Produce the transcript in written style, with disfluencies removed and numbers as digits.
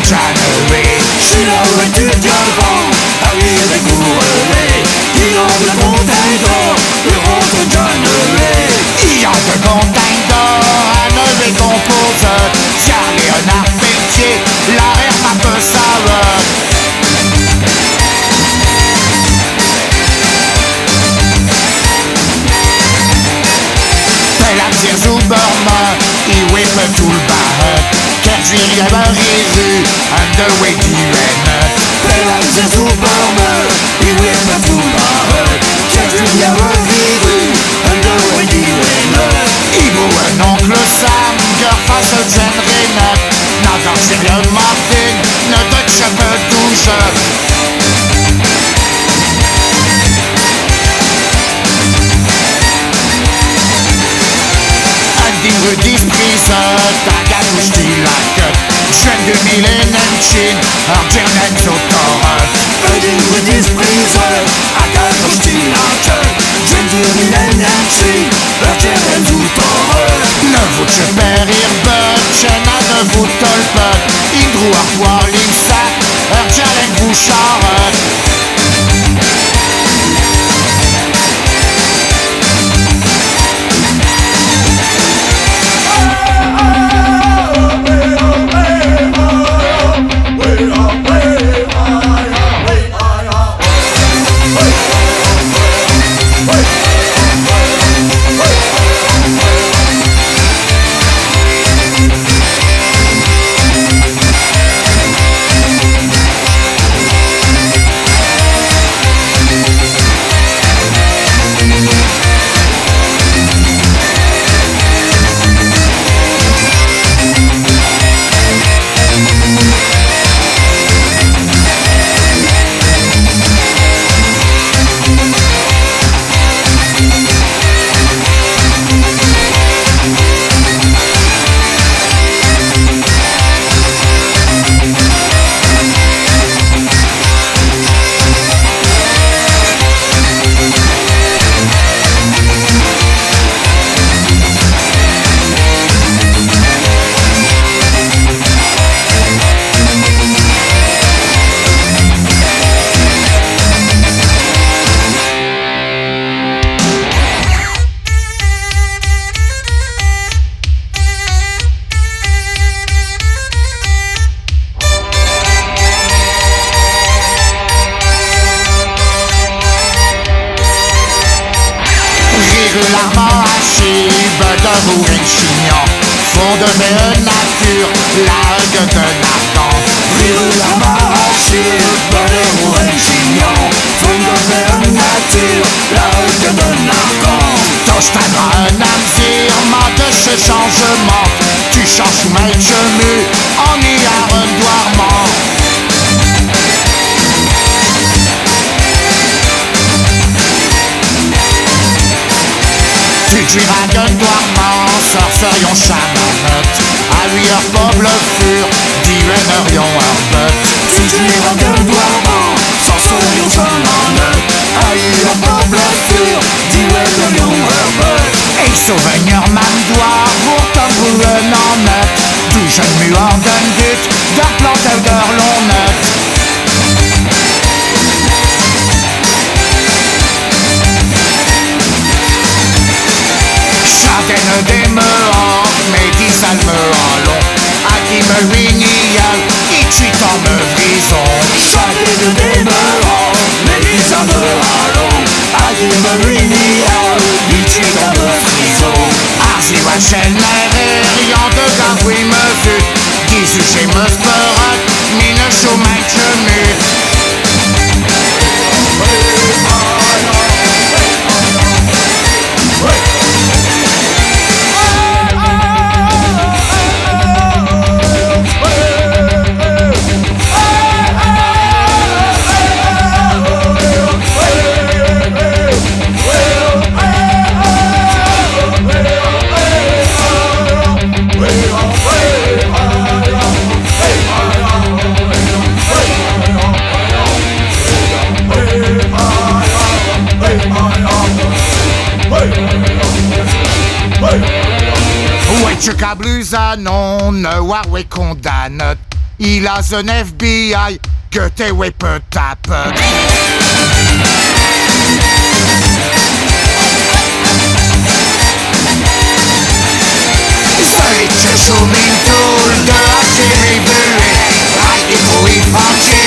January. Silhouette du diamant arrive découvrir. Il en de montagnes d'or, le rond January. Il y a de montagnes d'or à lever compose. Car Léonard Pelletier, l'arrière m'a peu savoir. Pelatier Zuberman, il whippe tout le bar. Kertwil Jabber Jésus, un de Wediven. Pelatier Zuberman, il whippe tout le bar. Kertwil Jabber Jésus, un de Wediven. Il vaut un oncle Sam, face au Jen Reynard. Nathan Sirius Martin, ne touche pas touche. Rudis Prise, Tagatouche Tilak, Jeune de Millennium, Argernen Zotor. Rudis Prise, Tagatouche Tilak, Jeune de Millennium, Argernen Zotor. Ne vous cheperir but, Chena ne vous tolpet, Indrou Arpoir Limsac, Argernen Bouchard. L'armand à chive de Rouenchignon, fond de mes nature, largue de Narcan. L'armand à chive de Rouenchignon, fond de mes nature, largue de Narcan. Toche t'aimeras un amzir, de ce changement. Tu changes ma chemu, en y a un doirement. Tu ragues noirement, sorcerions chamanette. À lui heure pauvre fur, divinerions herbet. Tu ragues noirement, sorcerions chamanette. À lui heure pauvre fur, divinerions herbet. Et souvenir mandoire, pour ton brûle en net. Tout jeune muant d'un but, d'un planteur d'heurlon net. Châtaine des mehans, mais dix salmes en long. À qui me ruinial, il tue en me frison. Châtaine des mehans, mais dix salmes en long. À qui me ruinial, il tue en me frison. Arzi wachel n'air, rien de gavoui me fut. Dix chez me sperat, mine choumain chemu. Ouais, tu cablusa non, ne war we condamne. il a the FBI, Goethe, ouais, peut-être. Solche Schumintul de la série bleuée, Reich im Ruhe Franchi.